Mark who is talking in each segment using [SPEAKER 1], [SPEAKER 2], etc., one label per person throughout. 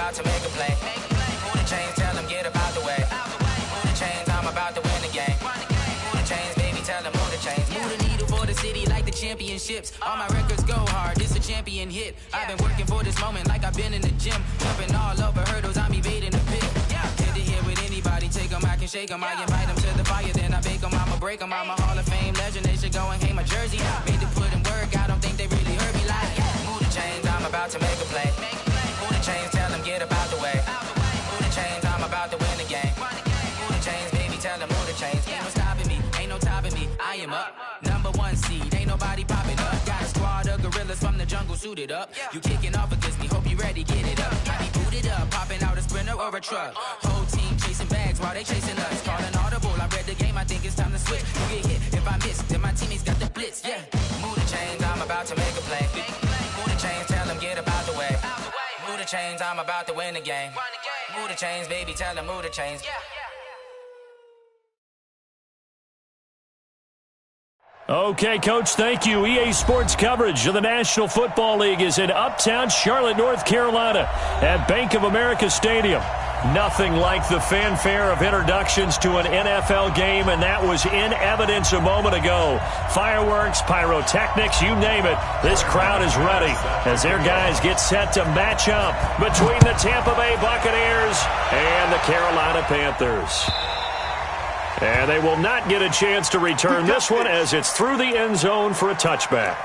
[SPEAKER 1] about to make a play. Move the chains, tell them get up out the way. Move the chains, I'm about to win the game. Move the chains, baby, tell them move the chains. Move the needle for the city like the championships. All my records go hard, it's a champion hit. I've been working for this moment like I've been in the gym. Jumping all over hurdles, I'm evading the pit. Head to head with anybody, take them, I can shake them. I invite them to the fire, then I bake them, I'ma break them. I'm a Hall of Fame legend, they should go and hang my jersey. Made to put in work, I don't think they really heard me like. Move the chains, I'm about to make a play. Move the chains, tell them get up out the way. Move the chains, I'm about to win the game. Move the chains, baby, tell them move the chains. Ain't no stopping me, ain't no topping me. I am up, number one seed, ain't nobody popping up. Got a squad of gorillas from the jungle suited up. You kicking off against me, hope you ready, get it up. I be booted up, popping out a Sprinter or a truck. Whole team chasing bags while they chasing us. Calling audible, I read the game, I think it's time to switch. You get hit, if I miss, then my teammates got the blitz, yeah. Move the chains, I'm about to make a play. Move the chains, tell them get up out the way. Move the chains, I'm about to win the game. Move the chains, baby, tell them move the chains.
[SPEAKER 2] Okay, Coach, thank you. EA Sports coverage of the National Football League is in Uptown Charlotte, North Carolina at Bank of America Stadium. Nothing like the fanfare of introductions to an NFL game, and that was in evidence a moment ago. Fireworks, pyrotechnics, you name it. This crowd is ready as their guys get set to match up between the Tampa Bay Buccaneers and the Carolina Panthers. And they will not get a chance to return this one as it's through the end zone for a touchback.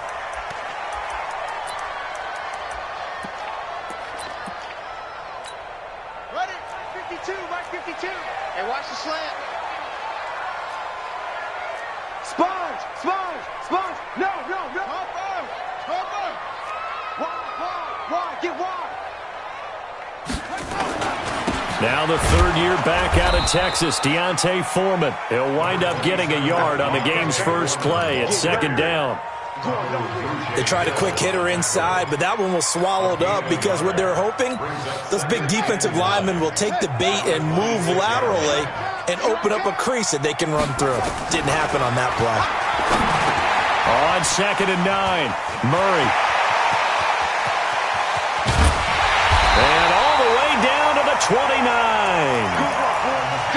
[SPEAKER 3] Ready? 52, right 52. And watch the slant. Sponge. No. Cover. Wide, get wide.
[SPEAKER 2] Now the third-year back out of Texas, Deontay Foreman. He'll wind up getting a yard on the game's first play. It's second down.
[SPEAKER 4] They tried a quick hitter inside, but that one was swallowed up because what they're hoping, those big defensive linemen will take the bait and move laterally and open up a crease that they can run through. Didn't happen on that play.
[SPEAKER 2] On 2nd and 9, Murray. And all the way down to the 29.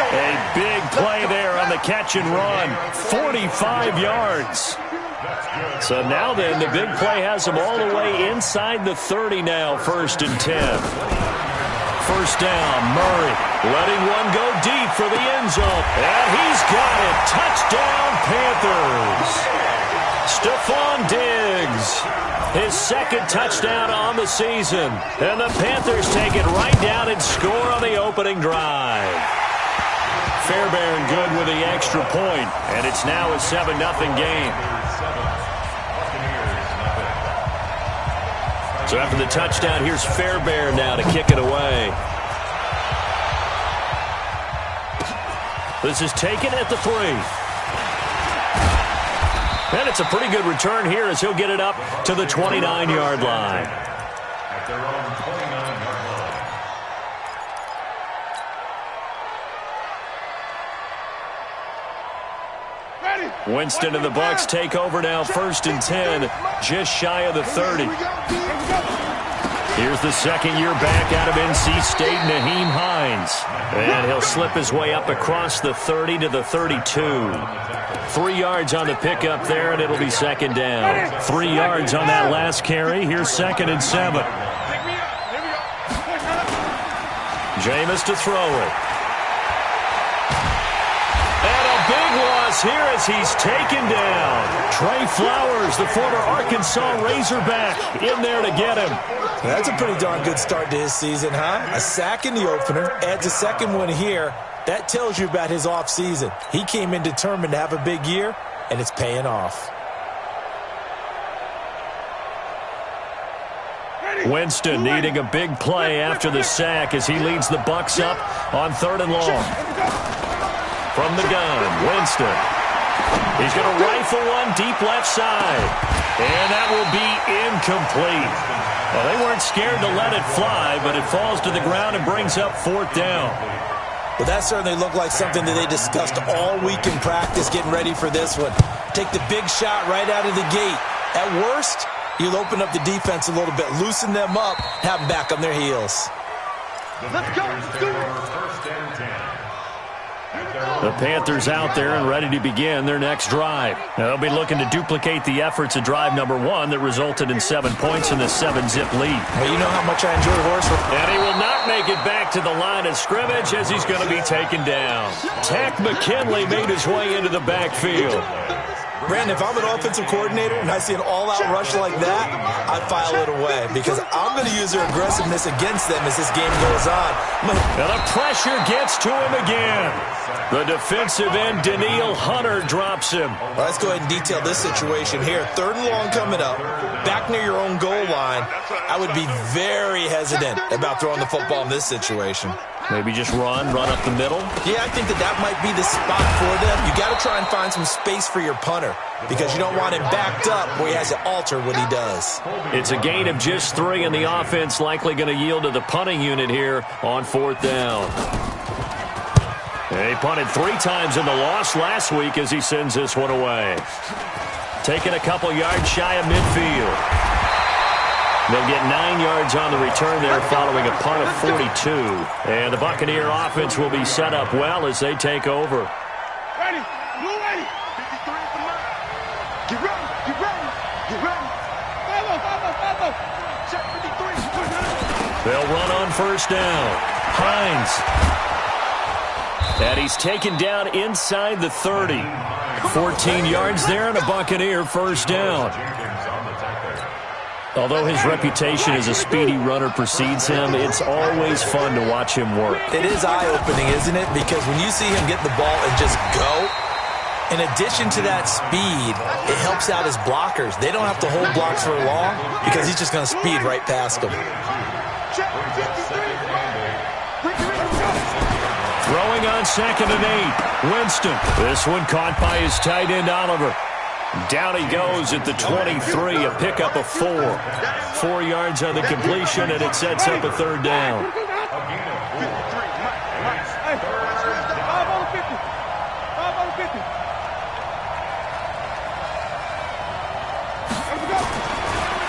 [SPEAKER 2] A big play there on the catch and run. 45 yards. So now then, the big play has them all the way inside the 30 now, 1st and 10. First down, Murray letting one go deep for the end zone. And he's got it. Touchdown, Panthers. Stephon Diggs. His second touchdown on the season. And the Panthers take it right down and score on the opening drive. Fairbairn good with the extra point. And it's now a 7-0 game. So after the touchdown, here's Fairbairn now to kick it away. This is taken at the 3. And it's a pretty good return here as he'll get it up to the 29-yard line.
[SPEAKER 5] At their own 29-yard line.
[SPEAKER 2] Winston and the Bucs take over now, 1st and 10, just shy of the 30. Here's the second-year back out of NC State, Nyheim Hines. And he'll slip his way up across the 30 to the 32. 3 yards on the pickup there, and it'll be second down. 3 yards on that last carry. Here's 2nd and 7. Jameis to throw it. Here as he's taken down. Trey Flowers, the former Arkansas Razorback, in there to get him.
[SPEAKER 4] That's a pretty darn good start to his season, huh? A sack in the opener, adds a second one here. That tells you about his offseason. He came in determined to have a big year, and it's paying off.
[SPEAKER 2] Winston needing a big play after the sack as he leads the Bucs up on 3rd and long. From the gun, Winston. He's going to rifle one deep left side. And that will be incomplete. Well, they weren't scared to let it fly, but it falls to the ground and brings up 4th down.
[SPEAKER 4] Well, that certainly looked like something that they discussed all week in practice getting ready for this one. Take the big shot right out of the gate. At worst, you'll open up the defense a little bit, loosen them up, have them back on their heels.
[SPEAKER 3] Let's go. Let's do it.
[SPEAKER 5] First and 10.
[SPEAKER 2] The Panthers out there and ready to begin their next drive. Now, they'll be looking to duplicate the efforts of drive number 1 that resulted in 7 points in the 7-zip lead.
[SPEAKER 4] Well, you know how much I enjoy horse racing.
[SPEAKER 2] And he will not make it back to the line of scrimmage as he's going to be taken down. Tack McKinley made his way into the backfield.
[SPEAKER 4] Brandon, if I'm an offensive coordinator and I see an all-out rush like that, I file it away because I'm going to use their aggressiveness against them as this game goes on.
[SPEAKER 2] And the pressure gets to him again. The defensive end, Daniil Hunter, drops him.
[SPEAKER 4] Well, let's go ahead and detail this situation here. 3rd and long coming up, back near your own goal line. I would be very hesitant about throwing the football in this situation.
[SPEAKER 2] Maybe just run up the middle?
[SPEAKER 4] Yeah, I think that might be the spot for them. You got to try and find some space for your punter because you don't want him backed up where he has to alter what he does.
[SPEAKER 2] It's a gain of just 3, and the offense likely going to yield to the punting unit here on 4th down. And he punted 3 times in the loss last week as he sends this one away. Taking a couple yards shy of midfield. They'll get 9 yards on the return there following a punt of 42. And the Buccaneer offense will be set up well as they take over.
[SPEAKER 3] Ready. Blue ready. 53 at the mark. Get ready. Get ready. Get ready. 5-0. Check 53.
[SPEAKER 2] They'll run on 1st down. Hines. And he's taken down inside the 30. 14 yards there and a Buccaneer 1st down. Although his reputation as a speedy runner precedes him, it's always fun to watch him work.
[SPEAKER 4] It is eye-opening, isn't it? Because when you see him get the ball and just go, in addition to that speed, it helps out his blockers. They don't have to hold blocks for long because he's just going to speed right past them.
[SPEAKER 2] Throwing on 2nd and 8. Winston. This one caught by his tight end, Oliver. Down he goes at the 23, a pickup of 4. 4 yards on the completion, and it sets up a 3rd down.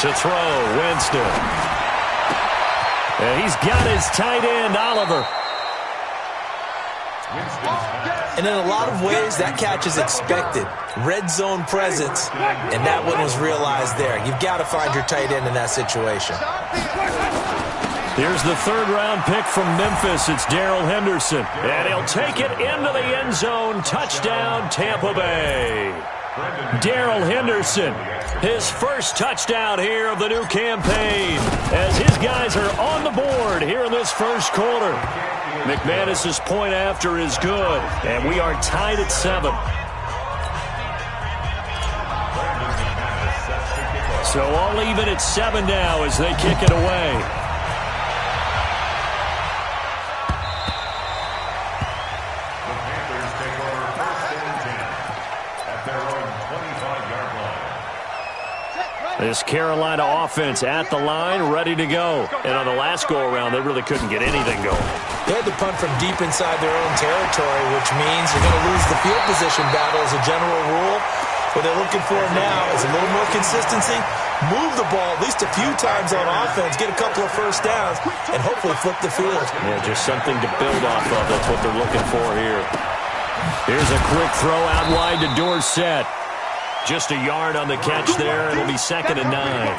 [SPEAKER 2] To throw, Winston. And he's got his tight end, Oliver.
[SPEAKER 4] And in a lot of ways, that catch is expected. Red zone presence, and that one was realized there. You've got to find your tight end in that situation.
[SPEAKER 2] Here's the 3rd-round pick from Memphis. It's Darrell Henderson. And he'll take it into the end zone. Touchdown, Tampa Bay. Darrell Henderson, his first touchdown here of the new campaign, as his guys are on the board here in this 1st quarter. McManus's point after is good, and we are tied at 7. So all even at 7 now as they kick it away. This Carolina offense at the line, ready to go. And on the last go-around, they really couldn't get anything going.
[SPEAKER 4] They had to punt from deep inside their own territory, which means you're going to lose the field position battle as a general rule. What they're looking for now is a little more consistency, move the ball at least a few times on offense, get a couple of 1st downs, and hopefully flip the field.
[SPEAKER 2] Yeah, just something to build off of. That's what they're looking for here. Here's a quick throw out wide to Dorsett. Just a yard on the catch there. It'll be 2nd and 9.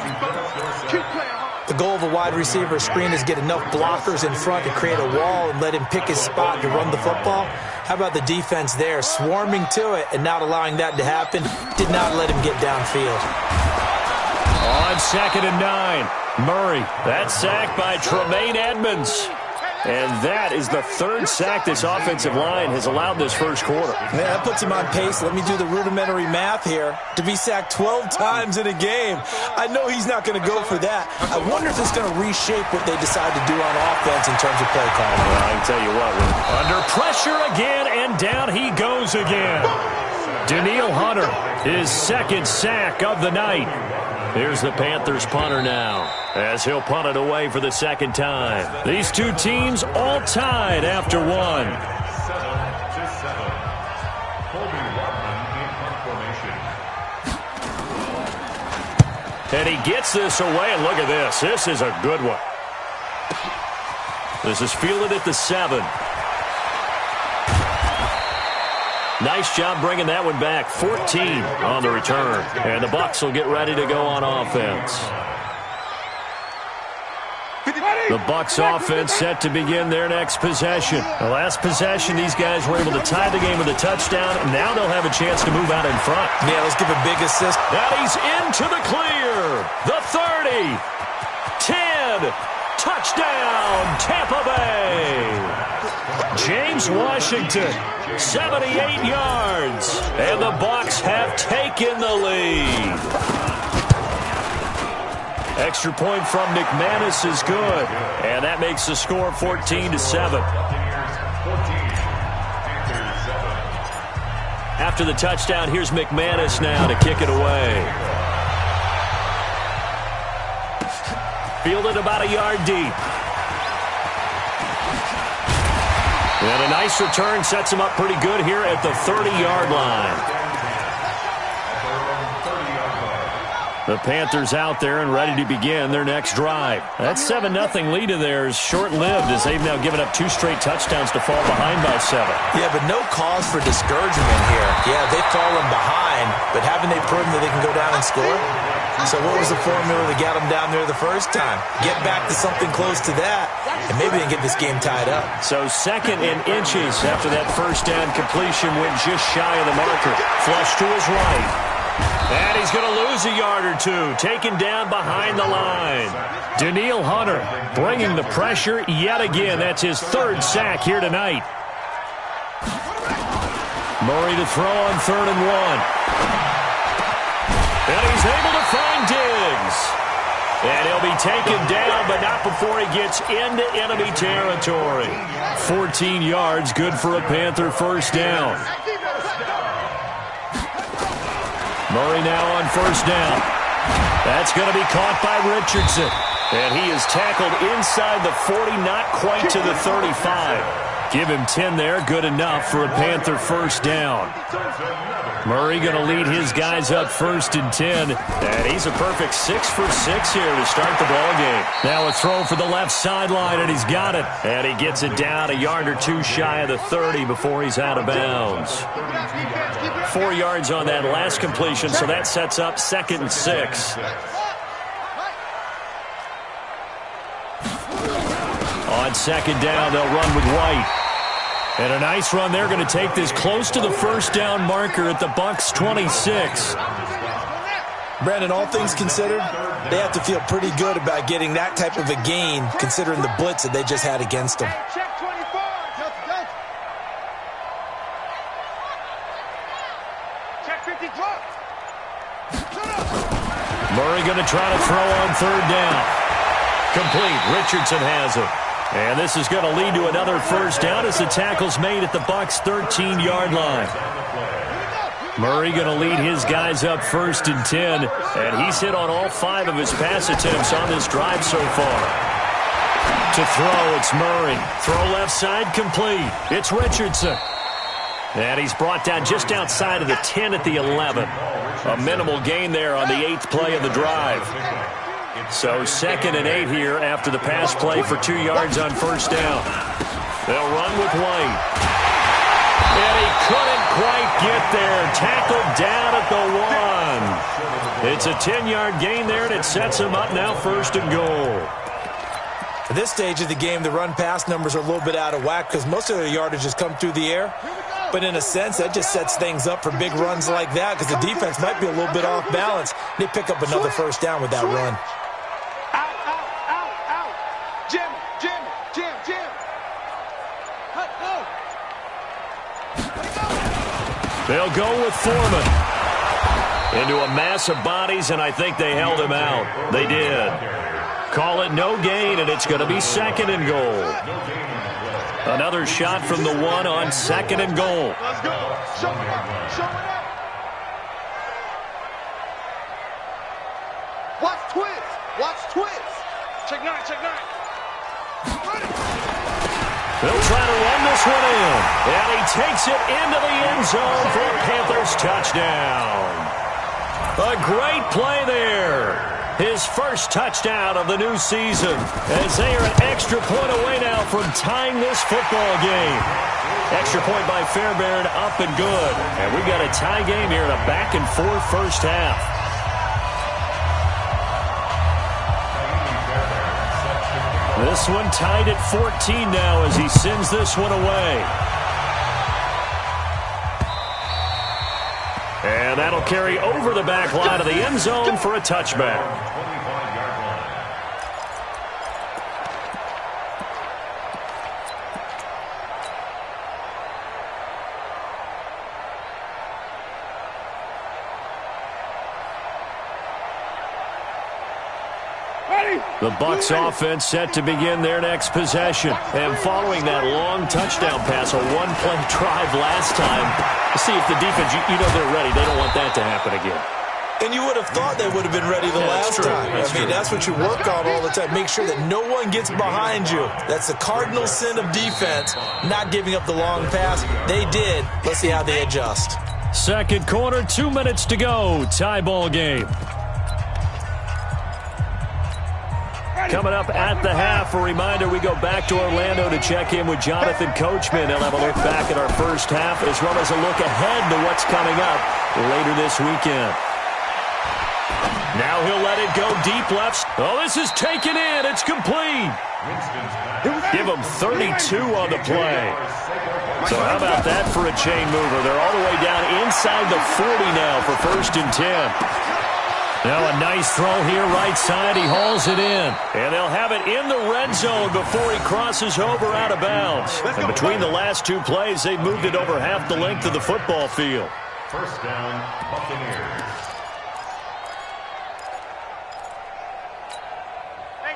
[SPEAKER 4] The goal of a wide receiver screen is get enough blockers in front to create a wall and let him pick his spot to run the football. How about the defense there, swarming to it and not allowing that to happen? Did not let him get downfield.
[SPEAKER 2] On 2nd and 9, Murray. That's sacked by Tremaine Edmonds. And that is the 3rd sack this offensive line has allowed this 1st quarter.
[SPEAKER 4] Man, that puts him on pace. Let me do the rudimentary math here. To be sacked 12 times in a game. I know he's not going to go for that. I wonder if it's going to reshape what they decide to do on offense in terms of play calling.
[SPEAKER 2] Well, I can tell you what. Under pressure again, and down he goes again. Daniil Hunter, his 2nd sack of the night. Here's the Panthers punter now, as he'll punt it away for the 2nd time. These two teams all tied after 1.
[SPEAKER 5] 7-7.
[SPEAKER 2] And he gets this away, and look at this. This is a good one. This is fielded at the 7. Nice job bringing that one back. 14 on the return. And the Bucs will get ready to go on offense. The Bucs offense set to begin their next possession. The last possession, these guys were able to tie the game with a touchdown. Now they'll have a chance to move out in front.
[SPEAKER 4] Yeah, let's give a big assist.
[SPEAKER 2] Now he's into the clear. The 30. 10. Touchdown, Tampa Bay. James Washington, 78 yards. And the Bucs have taken the lead. Extra point from McManus is good. And that makes the score 14-7. After the touchdown, here's McManus now to kick it away. Fielded about a yard deep. And a nice return sets him up pretty good here at the 30-yard line. The Panthers out there and ready to begin their next drive. That 7-0 lead of theirs short-lived as they've now given up 2 straight touchdowns to fall behind by 7.
[SPEAKER 4] Yeah, but no cause for discouragement here. Yeah, they've fallen behind, but haven't they proven that they can go down and score? So what was the formula that got them down there the first time? Get back to something close to that, and maybe they can get this game tied up.
[SPEAKER 2] So 2nd and inches after that first down completion went just shy of the marker. Flush to his right. And he's going to lose a yard or 2, taken down behind the line. Danielle Hunter bringing the pressure yet again. That's his 3rd sack here tonight. Murray to throw on 3rd and 1. And he's able to find Diggs. And he'll be taken down, but not before he gets into enemy territory. 14 yards, good for a Panther first down. Murray now on 1st down. That's going to be caught by Richardson. And he is tackled inside the 40, not quite to the 35. Give him 10 there, good enough for a Panther first down. Murray going to lead his guys up 1st and 10. And he's a perfect 6 for 6 here to start the ball game. Now a throw for the left sideline, and he's got it. And he gets it down a yard or 2 shy of the 30 before he's out of bounds. 4 yards on that last completion, so that sets up 2nd and 6. On 2nd down, they'll run with White. And a nice run. They're going to take this close to the first down marker at the Bucs 26.
[SPEAKER 4] Brandon, all things considered, they have to feel pretty good about getting that type of a gain considering the blitz that they just had against them.
[SPEAKER 2] Murray going to try to throw on 3rd down. Complete. Richardson has it. And this is going to lead to another first down as the tackle's made at the Bucs 13-yard line. Murray going to lead his guys up 1st and 10. And he's hit on all 5 of his pass attempts on this drive so far. To throw, it's Murray. Throw left side, complete. It's Richardson. And he's brought down just outside of the 10 at the 11. A minimal gain there on the 8th play of the drive. So 2nd and 8 here after the pass play for 2 yards on first down. They'll run with White. And he couldn't quite get there. Tackled down at the 1. It's a 10-yard gain there, and it sets him up now 1st and goal.
[SPEAKER 4] At this stage of the game, the run-pass numbers are a little bit out of whack because most of their yardage has come through the air. But in a sense, that just sets things up for big runs like that because the defense might be a little bit off balance. They pick up another first down with that run.
[SPEAKER 2] They'll go with Foreman. Into a mass of bodies, and I think they held him out. They did. Call it no gain, and it's going to be 2nd and goal. Another shot from the 1 on 2nd and goal.
[SPEAKER 3] Let's go. Show it up. Show it up. Watch twist. Watch twist. Check 9. Check 9.
[SPEAKER 2] They'll try to run this one in. And he takes it into the end zone for a Panthers touchdown. A great play there. his first touchdown of the new season, as they are an extra point away now from tying this football game. Extra point by Fairbairn, up and good. And we've got a tie game here in a back-and-forth first half. This one tied at 14 now as he sends this one away. And that'll carry over the back line of the end zone for a touchback. The Bucs offense set to begin their next possession. And following that long touchdown pass, a one-play drive last time, see if the defense, you know they're ready. They don't want that to happen again.
[SPEAKER 4] And you would have thought they would have been ready the last time. That's what you work on all the time. Make sure that no one gets behind you. That's the cardinal sin of defense, not giving up the long pass. They did. Let's see how they adjust.
[SPEAKER 2] Second quarter, 2 minutes to go. Tie ball game. Coming up at the half, a reminder, we go back to Orlando to check in with Jonathan Coachman. He'll have a look back at our first half as well as a look ahead to what's coming up later this weekend. Now he'll let it go deep left. Oh, this is taken in. It's complete. Give him 32 on the play. So how about that for a chain mover? They're all the way down inside the 40 now for 1st and 10. Now a nice throw here right side. He hauls it in. And they'll have it in the red zone before he crosses over out of bounds. And between the last two plays, they've moved it over half the length of the football field.
[SPEAKER 5] First down, Buccaneers.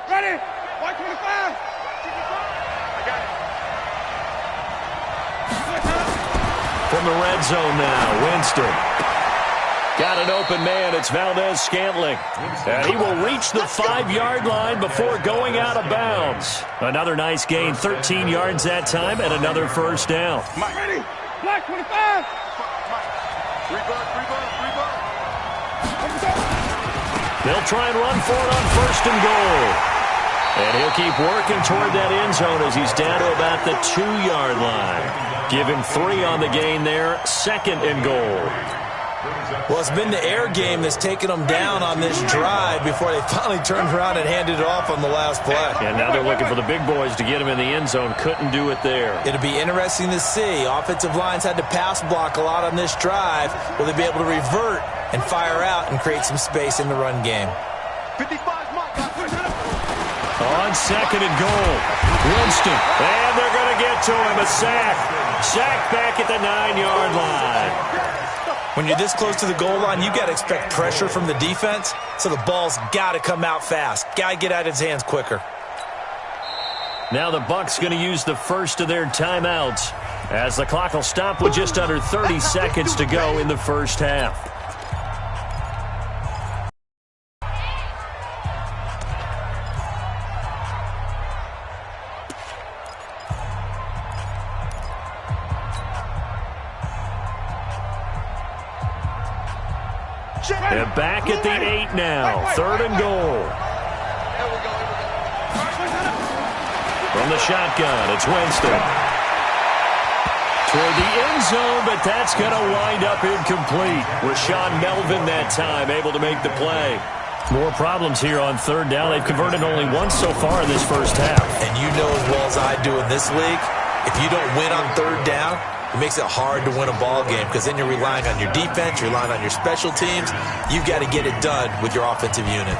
[SPEAKER 3] Ready? 125. I got it.
[SPEAKER 2] From the red zone now, Winston. Got an open man. It's Valdez-Scantling. And he will reach the 5-yard line before going out of bounds. Another nice gain, 13 yards that time, and another first down.
[SPEAKER 3] Mike, ready? Black 25.
[SPEAKER 2] They'll try and run for it on 1st and goal. And he'll keep working toward that end zone as he's down to about the 2-yard line. Give him 3 on the gain there, 2nd and goal.
[SPEAKER 4] Well, it's been the air game that's taken them down on this drive before they finally turned around and handed it off on the last play.
[SPEAKER 2] And now they're looking for the big boys to get him in the end zone. Couldn't do it there.
[SPEAKER 4] It'll be interesting to see. Offensive lines had to pass block a lot on this drive. Will they be able to revert and fire out and create some space in the run game?
[SPEAKER 3] 55 Mike.
[SPEAKER 2] On 2nd and goal, Winston. And they're going to get to him. A sack. Sack back at the 9-yard line.
[SPEAKER 4] When you're this close to the goal line, you got to expect pressure from the defense, so the ball's got to come out fast. Got to get out of his hands quicker.
[SPEAKER 2] Now the Bucs going to use the first of their timeouts as the clock will stop with just under 30 seconds to go in the first half. And back at the 8 now. 3rd and goal. From the shotgun, it's Winston. Toward the end zone, but that's going to wind up incomplete. Rashawn Melvin that time able to make the play. More problems here on 3rd down. They've converted only once so far in this first half.
[SPEAKER 4] And you know as well as I do in this league, if you don't win on 3rd down, it makes it hard to win a ball game because then you're relying on your defense, you're relying on your special teams. You've got to get it done with your offensive unit.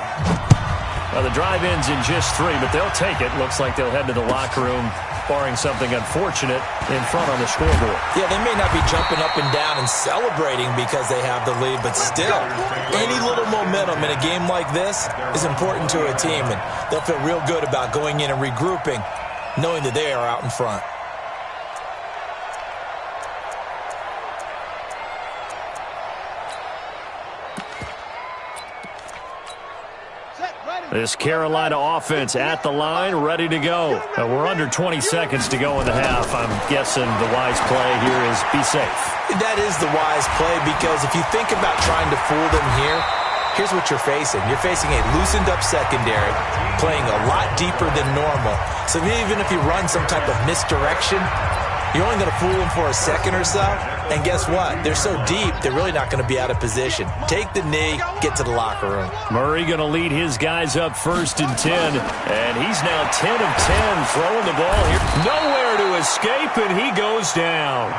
[SPEAKER 2] Well, the drive ends in just 3, but they'll take it. Looks like they'll head to the locker room, barring something unfortunate in front on the scoreboard.
[SPEAKER 4] Yeah, they may not be jumping up and down and celebrating because they have the lead, but still, any little momentum in a game like this is important to a team, and they'll feel real good about going in and regrouping, knowing that they are out in front.
[SPEAKER 2] This Carolina offense at the line, ready to go. We're under 20 seconds to go in the half. I'm guessing the wise play here is be safe.
[SPEAKER 4] That is the wise play because if you think about trying to fool them here, here's what you're facing. You're facing a loosened-up secondary, playing a lot deeper than normal. So even if you run some type of misdirection, you're only going to fool them for a second or so. And guess what? They're so deep, they're really not going to be out of position. Take the knee, get to the locker room.
[SPEAKER 2] Murray going to lead his guys up 1st and 10. And he's now 10 of 10 throwing the ball here. Nowhere to escape, and he goes down.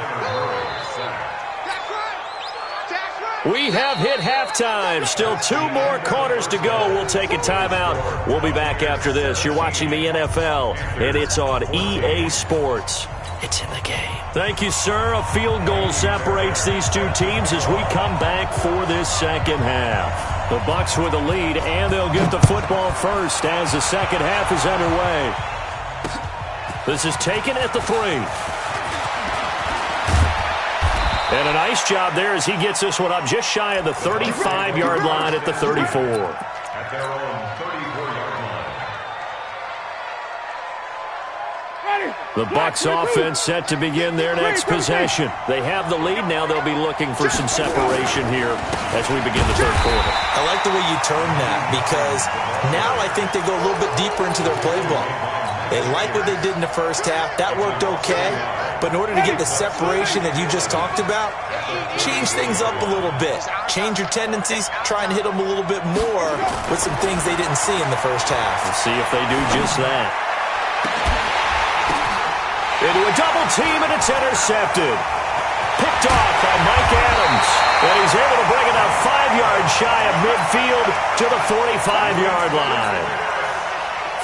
[SPEAKER 2] We have hit halftime. Still 2 more quarters to go. We'll take a timeout. We'll be back after this. You're watching the NFL, and it's on EA Sports. It's in the game. Thank you, sir. A field goal separates these two teams as we come back for this second half. The Bucs with the lead, and they'll get the football first as the second half is underway. This is taken at the 3. And a nice job there as he gets this one up just shy of the 35-yard line at the 34.
[SPEAKER 5] At their own 34-yard line.
[SPEAKER 2] The Bucs offense set to begin their next possession. They have the lead. Now they'll be looking for some separation here as we begin the third quarter.
[SPEAKER 4] I like the way you term that because now I think they go a little bit deeper into their playbook. They like what they did in the first half. That worked okay. But in order to get the separation that you just talked about, change things up a little bit. Change your tendencies. Try and hit them a little bit more with some things they didn't see in the first half.
[SPEAKER 2] We'll see if they do just that. Into a double team, and it's intercepted. Picked off by Mike Adams. And he's able to bring it up 5 yards shy of midfield to the 45-yard line.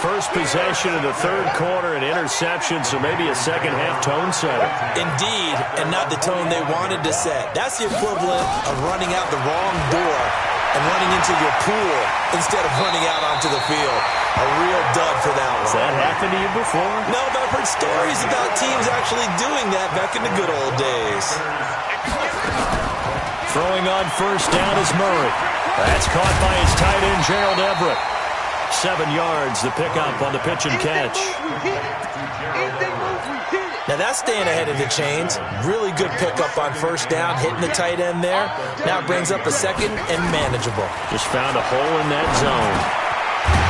[SPEAKER 2] First possession of the third quarter, an interception, so maybe a second-half tone setter.
[SPEAKER 4] Indeed, and not the tone they wanted to set. That's the equivalent of running out the wrong door and running into your pool instead of running out onto the field. A real dud for that one.
[SPEAKER 2] Has that happened to you before?
[SPEAKER 4] No, but I've heard stories about teams actually doing that back in the good old days.
[SPEAKER 2] Throwing on first down is Murray. That's caught by his tight end, Gerald Everett. 7 yards, the pickup on the pitch and catch.
[SPEAKER 4] Now that's staying ahead of the chains. Really good pickup on first down, hitting the tight end there. Now it brings up a second and manageable.
[SPEAKER 2] Just found a hole in that zone.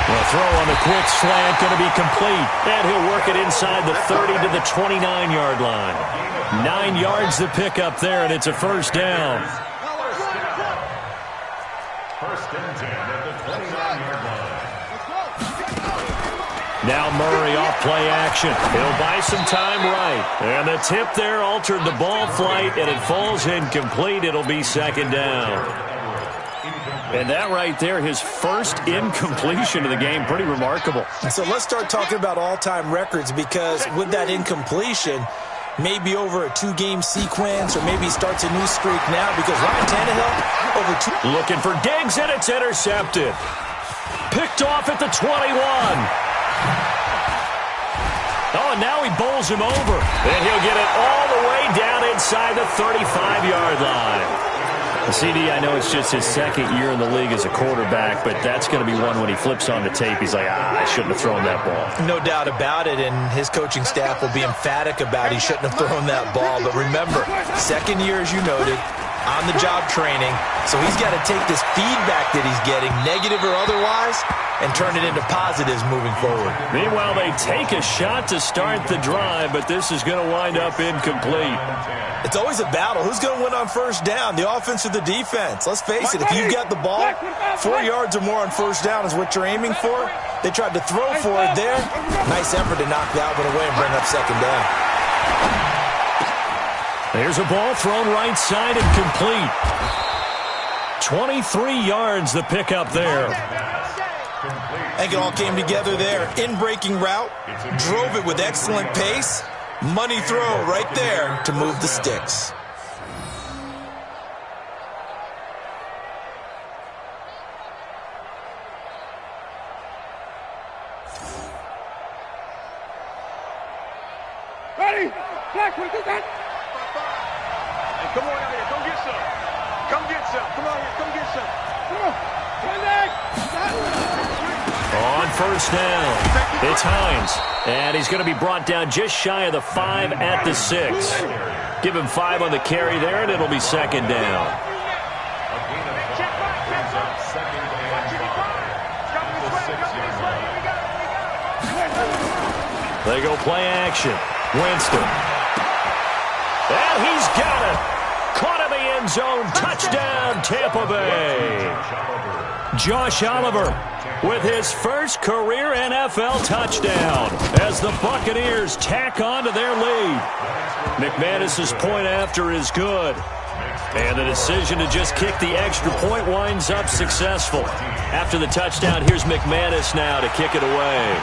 [SPEAKER 2] Well, throw on the quick slant, going to be complete. And he'll work it inside the 30 to the 29-yard line. 9 yards the pickup there, and it's a first down.
[SPEAKER 5] First and 10 at the 29-yard line.
[SPEAKER 2] Now Murray off play action. He'll buy some time right. And the tip there altered the ball flight, and it falls incomplete. It'll be second down. And that right there, his first incompletion of the game, pretty remarkable.
[SPEAKER 4] So let's start talking about all-time records because with that incompletion, maybe over a 2-game sequence or maybe he starts a new streak now because Ryan Tannehill over 2.
[SPEAKER 2] Looking for Diggs, and it's intercepted. Picked off at the 21. Oh, and now he bowls him over. And he'll get it all the way down inside the 35-yard line. The CD, I know it's just his second year in the league as a quarterback, but that's going to be one when he flips on the tape. He's like, I shouldn't have thrown that ball.
[SPEAKER 4] No doubt about it, and his coaching staff will be emphatic about he shouldn't have thrown that ball. But remember, second year, as you noted, on-the-job training, so he's got to take this feedback that he's getting, negative or otherwise, and turn it into positives moving forward.
[SPEAKER 2] Meanwhile, they take a shot to start the drive, but this is going to wind up incomplete.
[SPEAKER 4] It's always a battle. Who's going to win on first down, the offense or the defense? Let's face it, if you got the ball, 4 yards or more on first down is what you're aiming for. They tried to throw for it there. Nice effort to knock that one away and bring up second down.
[SPEAKER 2] There's a ball thrown right side and complete. 23 yards the pickup there.
[SPEAKER 4] I think it all came together there. In-breaking route, drove it with excellent pace. Money throw right there to move the sticks.
[SPEAKER 3] Ready? Black, what is that? Hey, come on out here. Come get some. Come get some. Come on here. Come get some. Come on. Run that.
[SPEAKER 2] On first down, it's Hines. And he's going to be brought down just shy of the 5 at the 6. Give him 5 on the carry there, and it'll be second down.
[SPEAKER 5] A gain of 5 brings up second
[SPEAKER 2] They go play action. Winston. And he's got it. Caught in the end zone. Touchdown, Tampa Bay. Josh Oliver with his first career NFL touchdown as the Buccaneers tack on to their lead. McManus's point after is good. And the decision to just kick the extra point winds up successful. After the touchdown, here's McManus now to kick it away.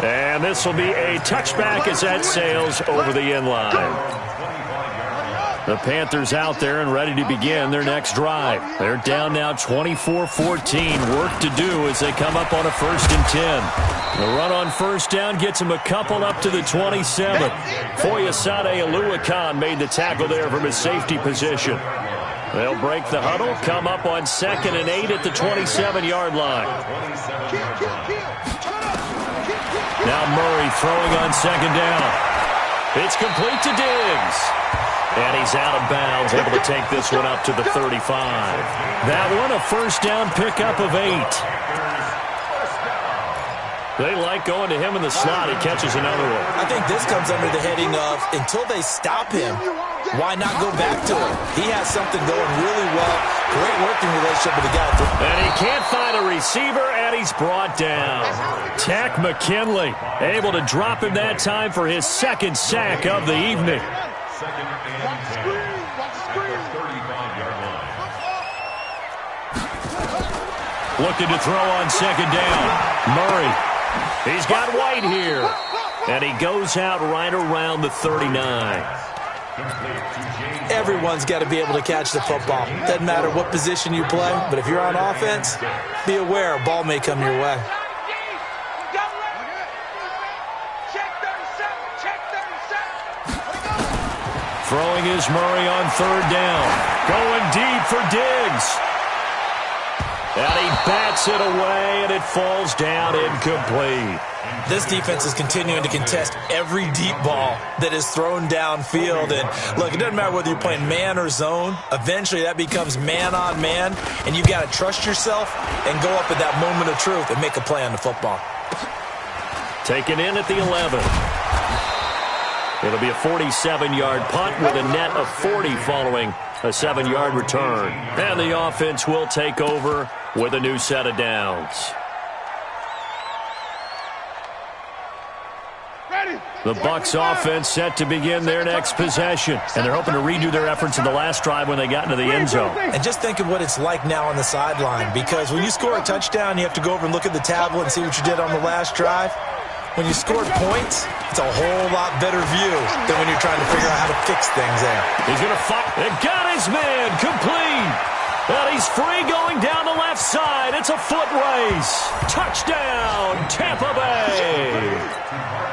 [SPEAKER 2] And this will be a touchback as that sails over the end line. The Panthers out there and ready to begin their next drive. They're down now 24-14. Work to do as they come up on a 1st and 10. The run on first down gets them a couple up to the 27. Foyesade Oluwakan made the tackle there from his safety position. They'll break the huddle, come up on 2nd and 8 at the 27-yard line. Now Murray throwing on 2nd down. It's complete to Diggs. And he's out of bounds, able to take this one up to the 35. That one a first down pickup of 8. They like going to him in the slot. He catches another one.
[SPEAKER 4] I think this comes under the heading of until they stop him, why not go back to him? He has something going really well. Great working relationship with the guy.
[SPEAKER 2] And he can't find a receiver, and he's brought down. Tack McKinley able to drop him that time for his 2nd sack of the evening. Looking to throw on 2nd down. Murray. He's got White here. And he goes out right around the 39.
[SPEAKER 4] Everyone's got to be able to catch the football. Doesn't matter what position you play, but if you're on offense, be aware a ball may come your way.
[SPEAKER 2] Throwing is Murray on 3rd down. Going deep for Diggs. And he bats it away, and it falls down incomplete.
[SPEAKER 4] This defense is continuing to contest every deep ball that is thrown downfield. And, look, it doesn't matter whether you're playing man or zone. Eventually, that becomes man-on-man, and you've got to trust yourself and go up at that moment of truth and make a play on the football.
[SPEAKER 2] Taken in at the 11. It'll be a 47-yard punt with a net of 40 following a 7-yard return. And the offense will take over with a new set of downs. The Bucs offense set to begin their next possession. And they're hoping to redo their efforts in the last drive when they got into the end zone.
[SPEAKER 4] And just think of what it's like now on the sideline. Because when you score a touchdown, you have to go over and look at the tablet and see what you did on the last drive. When you scored points, it's a whole lot better view than when you're trying to figure out how to fix things there.
[SPEAKER 2] He's going to fight. They got his man complete. And he's free going down the left side. It's a foot race. Touchdown, Tampa Bay.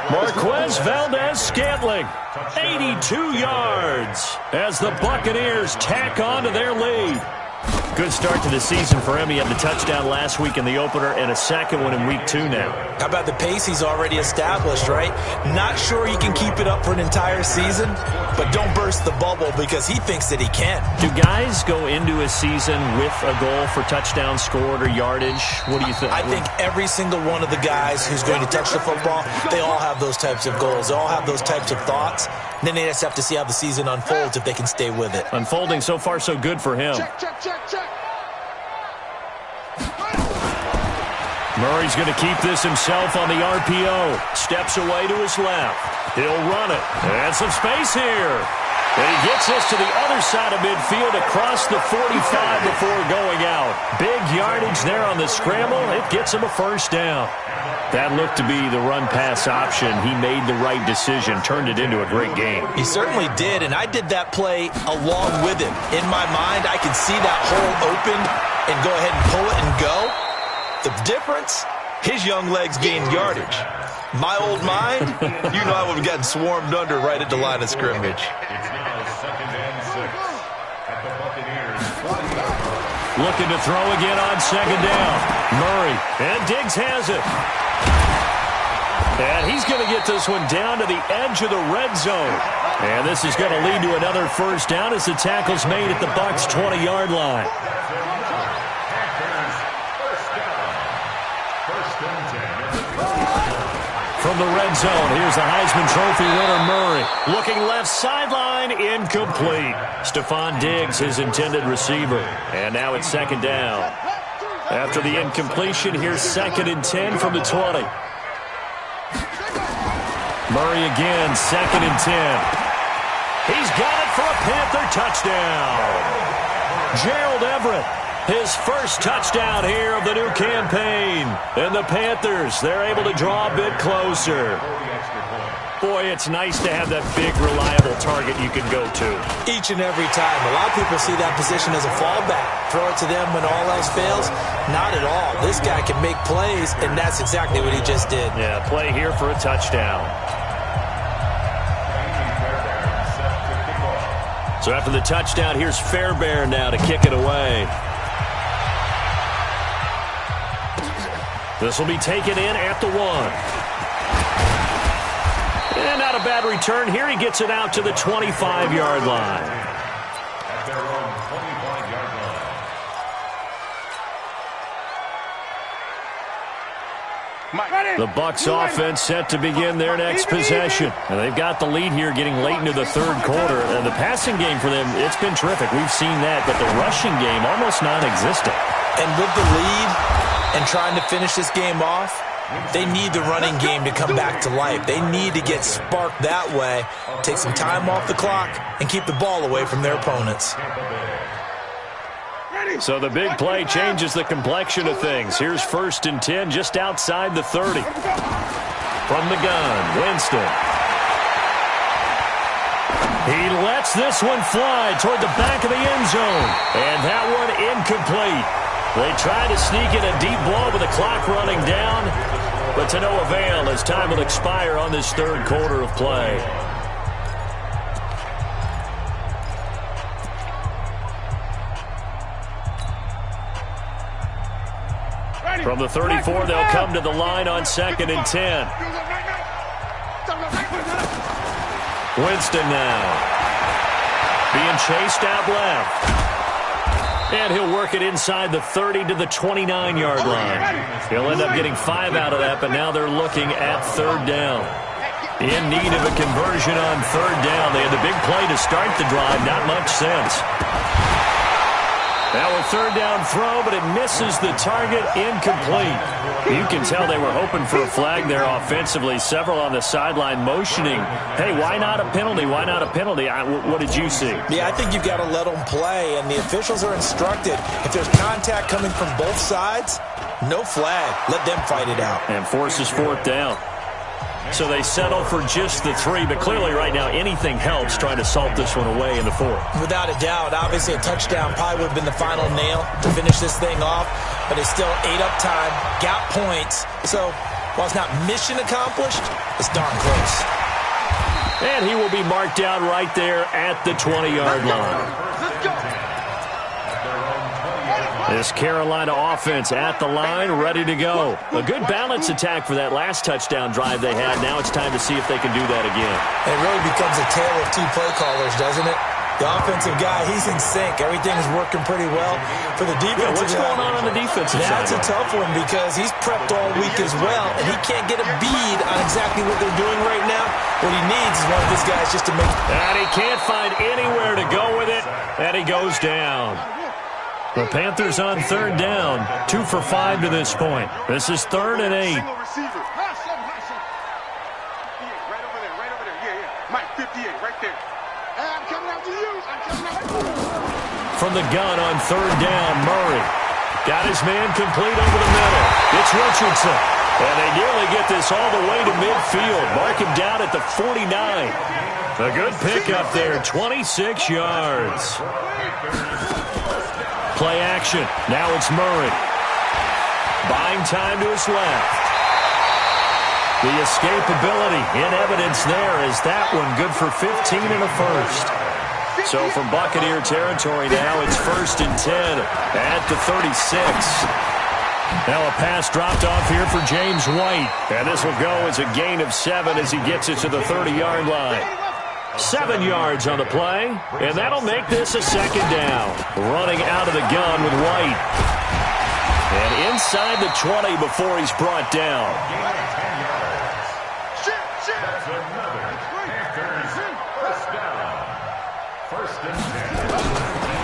[SPEAKER 2] Marquez Valdez-Scantling, 82 yards as the Buccaneers tack on to their lead. Good start to the season for him. He had the touchdown last week in the opener and a second one in week 2 now.
[SPEAKER 4] How about the pace he's already established, right? Not sure he can keep it up for an entire season, but don't burst the bubble because he thinks that he can.
[SPEAKER 2] Do guys go into a season with a goal for touchdown scored or yardage? What do you think?
[SPEAKER 4] I think every single one of the guys who's going to touch the football, they all have those types of goals. They all have those types of thoughts. And then they just have to see how the season unfolds if they can stay with it.
[SPEAKER 2] Unfolding so far so good for him.
[SPEAKER 3] Check.
[SPEAKER 2] Murray's going to keep this himself on the RPO. Steps away to his left. He'll run it. And some space here. And he gets this to the other side of midfield across the 45 before going out. Big yardage there on the scramble. It gets him a first down. That looked to be the run-pass option. He made the right decision, turned it into a great game.
[SPEAKER 4] He certainly did, and I did that play along with him. In my mind, I can see that hole open and go ahead and pull it and go. The difference, his young legs gained yardage. My old mind, you know I would have gotten swarmed under right at the line of scrimmage.
[SPEAKER 5] It's now 2nd and 6 at the Buccaneers 40.
[SPEAKER 2] Looking to throw again on 2nd down. Murray, and Diggs has it. And he's going to get this one down to the edge of the red zone. And this is going to lead to another first down as the tackle's made at the Bucs' 20-yard line.
[SPEAKER 5] First and 10 at
[SPEAKER 2] From the red zone, here's the Heisman Trophy winner, Murray. Looking left sideline, incomplete. Stephon Diggs, his intended receiver. And now it's second down. After the incompletion, here's 2nd and 10 from the 20. Murray again, 2nd and 10. He's got it for a Panther touchdown. Gerald Everett, his first touchdown here of the new campaign. And the Panthers, they're able to draw a bit closer. Boy, it's nice to have that big, reliable target you can go to.
[SPEAKER 4] Each and every time. A lot of people see that position as a fallback. Throw it to them when all else fails. Not at all. This guy can make plays, and that's exactly what he just did.
[SPEAKER 2] Yeah, play here for a touchdown. So after the touchdown, here's Fairbairn now to kick it away. This will be taken in at the 1. And not a bad return here. He gets it out to the 25-yard line.
[SPEAKER 5] At their own 25-yard line.
[SPEAKER 2] The Bucs offense set to begin their next possession. And they've got the lead here getting late into the third quarter. And the passing game for them, it's been terrific. We've seen that. But the rushing game, almost non-existent.
[SPEAKER 4] And with the lead and trying to finish this game off, they need the running game to come back to life. They need to get sparked that way, take some time off the clock, and keep the ball away from their opponents.
[SPEAKER 2] So the big play changes the complexion of things. Here's 1st and 10 just outside the 30. From the gun, Winston. He lets this one fly toward the back of the end zone. And that one incomplete. They try to sneak in a deep ball with the clock running down, but to no avail as time will expire on this third quarter of play. From the 34, they'll come to the line on 2nd and 10. Winston now. Being chased out left. And he'll work it inside the 30 to the 29-yard line. He'll end up getting 5 out of that, but now they're looking at 3rd down. In need of a conversion on 3rd down. They had the big play to start the drive, not much sense. Now a 3rd down throw, but it misses the target, incomplete. You can tell they were hoping for a flag there offensively. Several on the sideline motioning, hey, why not a penalty? Why not a penalty? What did you see?
[SPEAKER 4] Yeah, I think you've got to let them play, and the officials are instructed. If there's contact coming from both sides, no flag. Let them fight it out.
[SPEAKER 2] And forces 4th down. So they settle for just the 3, but clearly right now anything helps trying to salt this one away in the 4th.
[SPEAKER 4] Without a doubt, obviously a touchdown probably would have been the final nail to finish this thing off, but it's still ate up time, got points. So while it's not mission accomplished, it's darn close.
[SPEAKER 2] And he will be marked down right there at the 20-yard line.
[SPEAKER 3] Let's go.
[SPEAKER 2] This Carolina offense at the line, ready to go. A good balance attack for that last touchdown drive they had. Now it's time to see if they can do that again.
[SPEAKER 4] It really becomes a tale of 2 play callers, doesn't it? The offensive guy, he's in sync. Everything's working pretty well. For the defensive
[SPEAKER 2] what's going on the defensive side?
[SPEAKER 4] That's a tough one because he's prepped all week as well, and he can't get a bead on exactly what they're doing right now. What he needs is one of these guys just to make...
[SPEAKER 2] And he can't find anywhere to go with it, and he goes down. The Panthers on 3rd down, 2 for 5 to this point. This is 3rd and 8.
[SPEAKER 3] Single receiver. High seven. 58, right over there. Yeah. Mike, 58, right there. Hey, I'm coming after you.
[SPEAKER 2] From the gun on 3rd down, Murray. Got his man complete over the middle. It's Richardson. And they nearly get this all the way to midfield. Mark him down at the 49. A good pickup there, 26 yards. Play action. Now it's Murray. Buying time to his left. The escapability in evidence there is that one good for 15 and a first. So from Buccaneer territory now, it's 1st and 10 at the 36. Now a pass dropped off here for James White. And this will go as a gain of 7 as he gets it to the 30-yard line. 7 yards on the play, and that'll make this a 2nd down. Running out of the gun with White. And inside the 20 before he's brought down.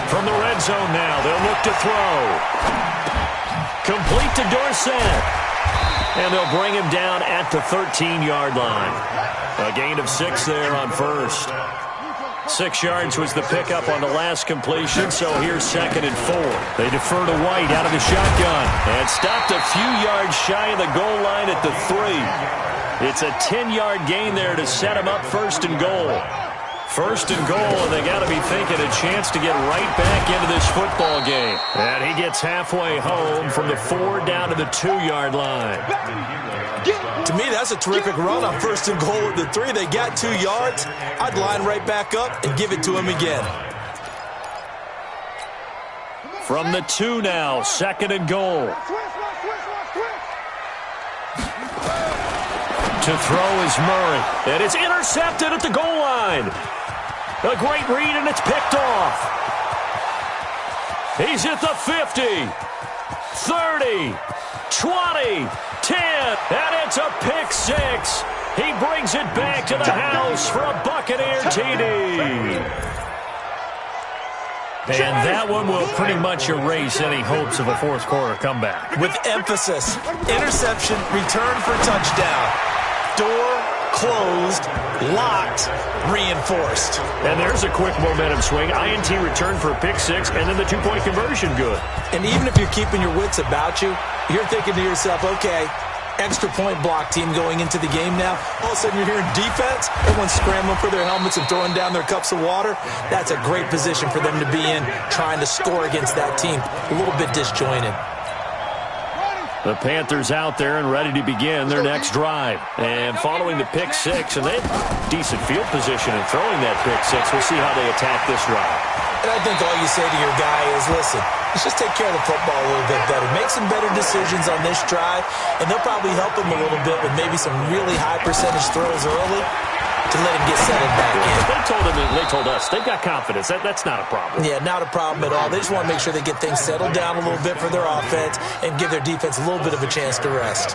[SPEAKER 2] From the red zone now, they'll look to throw. Complete to Dorsett. And they'll bring him down at the 13-yard line. A gain of 6 there on first. 6 yards was the pickup on the last completion, so here's 2nd and 4. They defer to White out of the shotgun and stopped a few yards shy of the goal line at the 3. It's a 10-yard gain there to set him up 1st and goal. 1st and goal, and they got to be thinking a chance to get right back into this football game. And he gets halfway home from the 4 down to the 2-yard line.
[SPEAKER 4] To me, that's a terrific run on 1st and goal at the 3. They got 2 yards. I'd line right back up and give it to him again.
[SPEAKER 2] From the 2 now, 2nd and goal. To throw is Murray. And it's intercepted at the goal line. A great read, and it's picked off. He's at the 50, 30, 20, 10, and it's a pick 6. He brings it back to the house for a Buccaneer TD. And that one will pretty much erase any hopes of a fourth-quarter comeback.
[SPEAKER 4] With emphasis, interception, return for touchdown. Door closed, locked, reinforced.
[SPEAKER 2] And there's a quick momentum swing. INT return for a pick 6, and then the 2-point conversion good.
[SPEAKER 4] And even if you're keeping your wits about you, you're thinking to yourself, okay, extra point block team going into the game now. All of a sudden you're hearing defense, everyone's scrambling for their helmets and throwing down their cups of water. That's a great position for them to be in, trying to score against that team. A little bit disjointed.
[SPEAKER 2] The Panthers out there and ready to begin their next drive. And following the pick 6, and they have decent field position in throwing that pick 6. We'll see how they attack this drive.
[SPEAKER 4] And I think all you say to your guy is, listen, let's just take care of the football a little bit better. Make some better decisions on this drive, and they'll probably help him a little bit with maybe some really high percentage throws early to let him get settled back in.
[SPEAKER 2] They told us they've got confidence. That's not a problem.
[SPEAKER 4] Yeah, not a problem at all. They just want to make sure they get things settled down a little bit for their offense and give their defense a little bit of a chance to rest.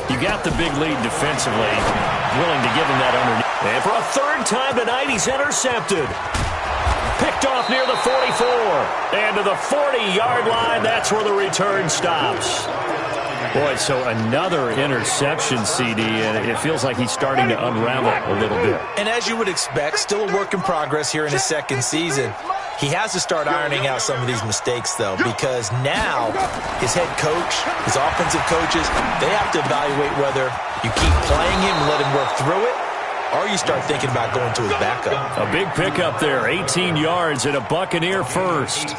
[SPEAKER 2] You got the big lead defensively, willing to give him that underneath. And for a 3rd time tonight, he's intercepted. Picked off near the 44. And to the 40-yard line, that's where the return stops. Boy, so another interception, CD, and it feels like he's starting to unravel a little bit.
[SPEAKER 4] And as you would expect, still a work in progress here in his 2nd season. He has to start ironing out some of these mistakes, though, because now his head coach, his offensive coaches, they have to evaluate whether you keep playing him and let him work through it, or you start thinking about going to his backup.
[SPEAKER 2] A big pickup there, 18 yards and a Buccaneer first.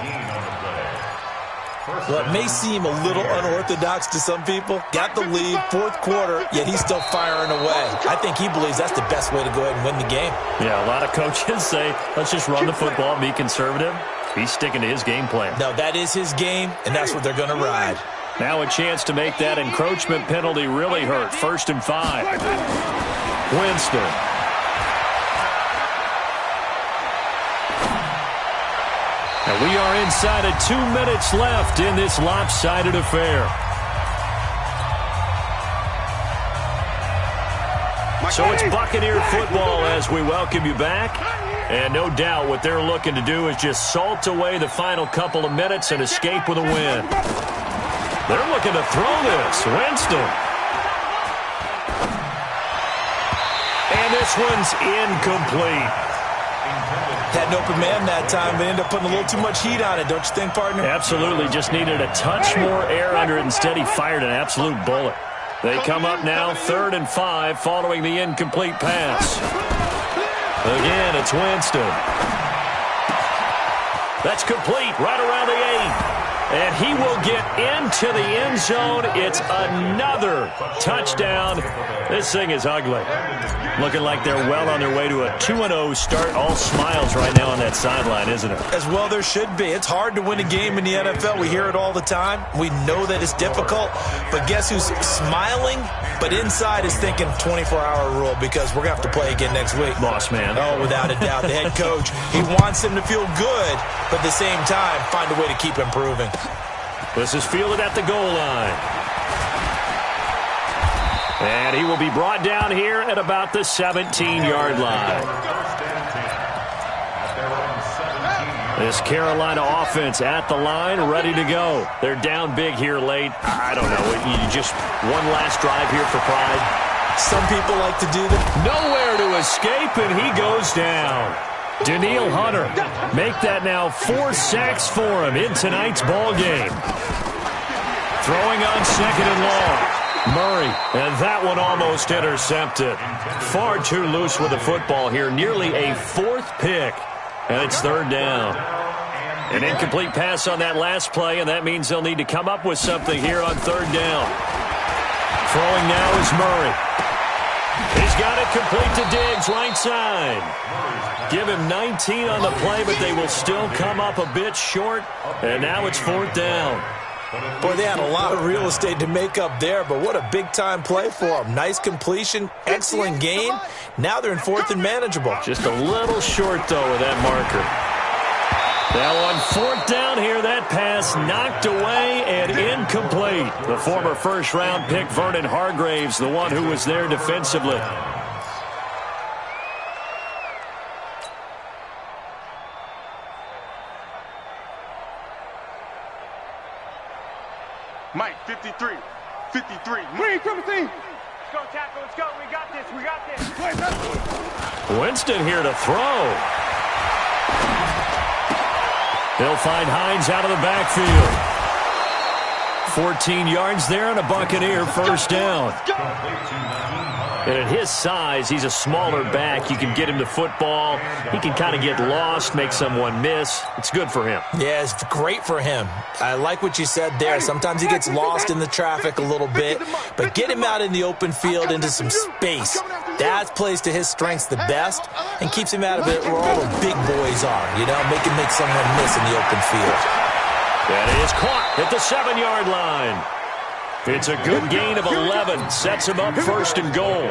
[SPEAKER 4] Well, it may seem a little unorthodox to some people. Got the lead, 4th quarter, yet he's still firing away. I think he believes that's the best way to go ahead and win the game.
[SPEAKER 2] Yeah, a lot of coaches say, let's just run the football, be conservative. He's sticking to his game plan.
[SPEAKER 4] No, that is his game, and that's what they're going to ride.
[SPEAKER 2] Now a chance to make that encroachment penalty really hurt. 1st and 5. Winston. And we are inside of 2 minutes left in this lopsided affair. So it's Buccaneer football as we welcome you back. And no doubt what they're looking to do is just salt away the final couple of minutes and escape with a win. They're looking to throw this. Winston. And this one's incomplete.
[SPEAKER 4] Had an open man that time, but ended up putting a little too much heat on it, don't you think, partner?
[SPEAKER 2] Absolutely. Just needed a touch more air under it. Instead, he fired an absolute bullet. They come up now 3rd and 5 following the incomplete pass. Again, it's Winston. That's complete right around the 8. And he will get into the end zone. It's another touchdown. This thing is ugly. Looking like they're well on their way to a 2-0 start. All smiles right now on that sideline, isn't it?
[SPEAKER 4] As well there should be. It's hard to win a game in the NFL. We hear it all the time. We know that it's difficult. But guess who's smiling? But inside is thinking 24-hour rule because we're going to have to play again next week.
[SPEAKER 2] Boss man.
[SPEAKER 4] Oh, without a doubt. The head coach, he wants him to feel good, but at the same time, find a way to keep improving.
[SPEAKER 2] This is fielded at the goal line. And he will be brought down here at about the 17-yard line. This Carolina offense at the line, ready to go. They're down big here late. I don't know. You just one last drive here for pride.
[SPEAKER 4] Some people like to do that.
[SPEAKER 2] Nowhere to escape, and he goes down. Daniil Hunter, make that now 4 sacks for him in tonight's ball game. Throwing on second and long. Murray, and that one almost intercepted. Far too loose with the football here. Nearly a 4th pick, and it's 3rd down. An incomplete pass on that last play, and that means they'll need to come up with something here on 3rd down. Throwing now is Murray. He's got it complete to Diggs, right side. Give him 19 on the play, but they will still come up a bit short, and now it's 4th down.
[SPEAKER 4] Boy, they had a lot of real estate to make up there, but what a big-time play for them. Nice completion, excellent gain. Now they're in 4th and manageable.
[SPEAKER 2] Just a little short, though, with that marker. Now on 4th down here, that pass knocked away and incomplete. The former first-round pick, Vernon Hargraves, the one who was there defensively.
[SPEAKER 3] Mike, 53. 53. Green, come team.
[SPEAKER 6] Let's go, tackle. Let's go. We got this. We got this.
[SPEAKER 2] Winston here to throw. They'll find Hines out of the backfield. 14 yards there and a Buccaneer first down. And at his size, he's a smaller back. You can get him the football. He can kind of get lost, make someone miss. It's good for him.
[SPEAKER 4] Yeah, it's great for him. I like what you said there. Sometimes he gets lost in the traffic a little bit, but get him out in the open field into some space. That plays to his strengths the best and keeps him out of it where all the big boys are, you know, make him make someone miss in the open field.
[SPEAKER 2] That is caught at the 7-yard line. It's a good gain of 11. Sets him up 1st and goal.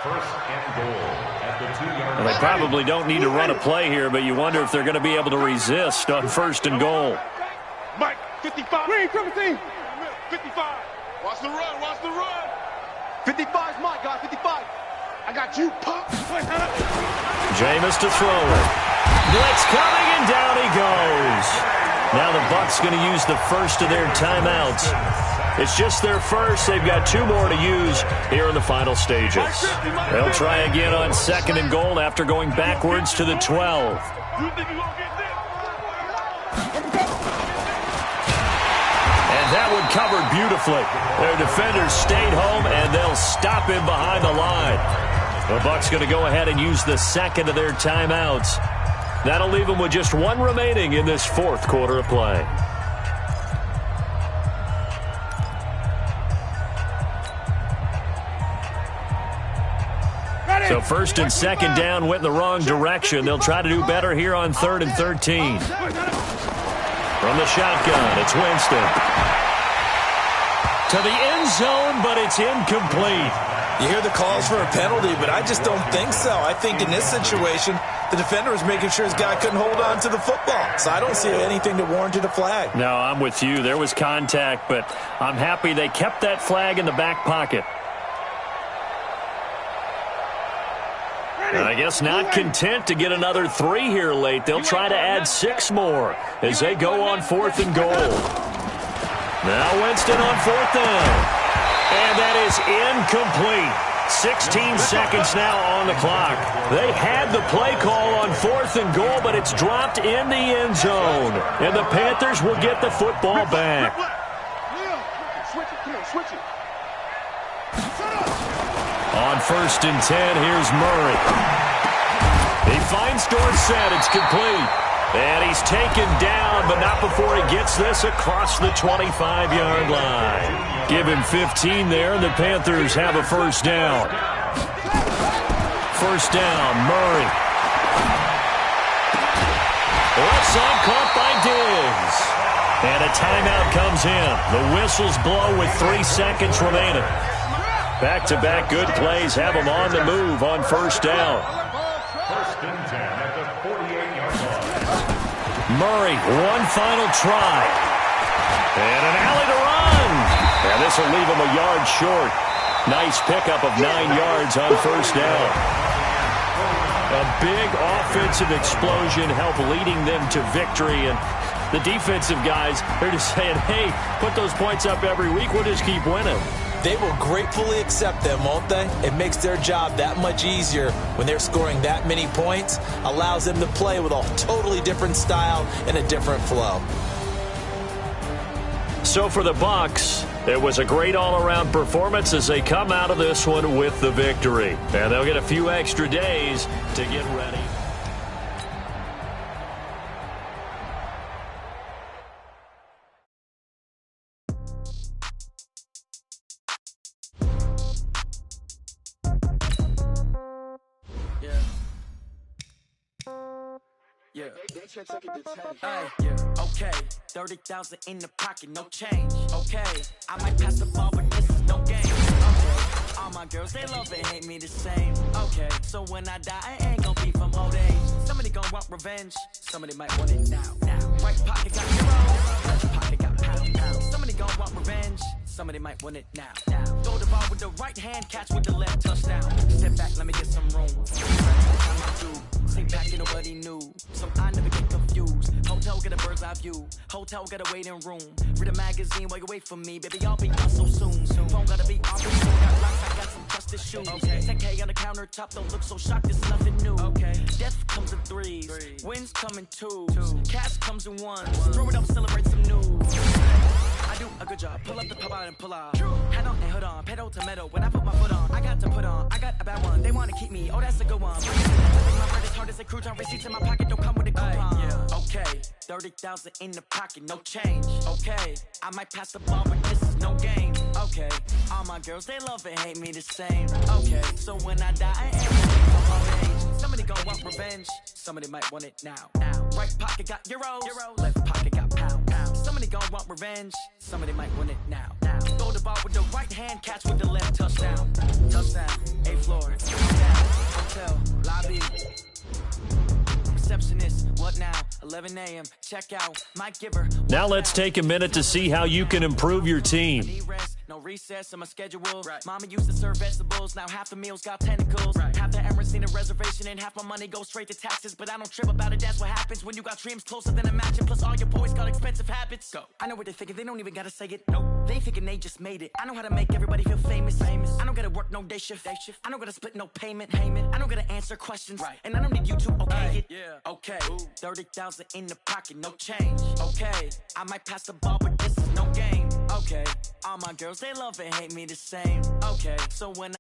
[SPEAKER 5] 1st and goal at the 2-yard line.
[SPEAKER 2] They probably don't need to run a play here, but you wonder if they're going to be able to resist on 1st and goal.
[SPEAKER 3] Mike, 55. Green, come team. 55. Watch the run. Watch the run. 55 is Mike, guys. 55. I got you, Pop.
[SPEAKER 2] Jameis to throw it. Blitz coming, and down he goes. Now the Bucs going to use the first of their timeouts. It's just their first. They've got 2 more to use here in the final stages. They'll try again on 2nd and goal after going backwards to the 12. And that one covered beautifully. Their defenders stayed home, and they'll stop him behind the line. The Bucs going to go ahead and use the 2nd of their timeouts. That'll leave them with just 1 remaining in this 4th quarter of play. So 1st and 2nd down went in the wrong direction. They'll try to do better here on 3rd and 13. From the shotgun, it's Winston. To the end zone, but it's incomplete.
[SPEAKER 4] You hear the calls for a penalty, but I just don't think so. I think in this situation, the defender was making sure his guy couldn't hold on to the football. So I don't see anything that warranted a flag.
[SPEAKER 2] No, I'm with you. There was contact, but I'm happy they kept that flag in the back pocket. And I guess not content to get another 3 here late. They'll try to add 6 more as they go on 4th and goal. Now Winston on 4th down. And that is incomplete. 16 seconds now on the clock. They had the play call on 4th and goal, but it's dropped in the end zone. And the Panthers will get the football back. On 1st and 10, here's Murray. He finds Dorsett. It's complete. And he's taken down, but not before he gets this across the 25-yard line. Give him 15 there, and the Panthers have a 1st down. 1st down, Murray. Left side caught by Diggs. And a timeout comes in. The whistles blow with 3 seconds remaining. Back-to-back good plays have them on the move on 1st down.
[SPEAKER 5] 1st and 10 at the 48-yard line.
[SPEAKER 2] Murray, one final try. And an alley to run. And this will leave him a yard short. Nice pickup of 9 yards on 1st down. A big offensive explosion helped leading them to victory. And the defensive guys, they're just saying, hey, put those points up every week. We'll just keep winning.
[SPEAKER 4] They will gratefully accept them, won't they? It makes their job that much easier when they're scoring that many points. Allows them to play with a totally different style and a different flow.
[SPEAKER 2] So for the Bucs, it was a great all-around performance as they come out of this one with the victory. And they'll get a few extra days to get ready.
[SPEAKER 1] Yeah. Okay. 30,000 in the pocket, no change. Okay. I might pass the ball, but this is no game. Okay. All my girls, they love and hate me the same. Okay. So when I die, I ain't gonna be from old age. Somebody gonna want revenge. Somebody might want it now. Right pocket got zero. Left pocket got pound. Somebody gonna want revenge. Somebody might want it now. Throw the ball with the right hand, catch with the left, touchdown. Step back, let me get some room. Sit back and nobody knew, so I never get confused. Hotel get a bird's eye view, hotel got a waiting room. Read a magazine while you wait for me, baby, I'll be out so soon. Phone gotta be off, got locks, I got some trusted shoes. Okay. 10K on the countertop, don't look so shocked, it's nothing new. Okay. Death comes in threes, wins come in twos, cash comes in ones. Throw it up, celebrate some news. I do a good job, pull up the pop out and pull out. Head on and hood on, pedal to metal. When I put my foot on, I got to put on. I got a bad one, they wanna keep me, oh that's a good one. My bread is hard as a crouton, receipts in my pocket don't come with a coupon. Okay, 30,000 in the pocket, no change. Okay, I might pass the ball, but this is no game. Okay, all my girls, they love and hate me the same. Okay, so when I die, I ain't from old age. Somebody gon' want revenge, somebody might want it now. Right pocket got euros, left pocket got pound. Somebody gon' want revenge, somebody might want it now. Throw the ball with the right hand, catch with the left, touchdown. Touchdown, 8th floor, hotel, lobby. Receptionist, what now? 11 a.m. Check out. Mike Giver.
[SPEAKER 2] Now let's take a minute to see how you can improve your team.
[SPEAKER 1] No recess in my schedule. Right. Mama used to serve vegetables. Now half the meals got tentacles. Right. Half the Emirates need a reservation and half my money goes straight to taxes. But I don't trip about it. That's what happens when you got dreams closer than a match. And plus all your boys got expensive habits. Go. I know what they're thinking. They don't even gotta say it. Nope. They thinking they just made it. I know how to make everybody feel famous. I don't gotta work no day shift. I don't gotta split no payment. I don't gotta answer questions. Right. And I don't need you to okay it. Yeah. Okay. 30,000 in the pocket, no change. Okay. I might pass the ball, but this is no game. Okay. All my girls, they love and hate me the same. Okay. So when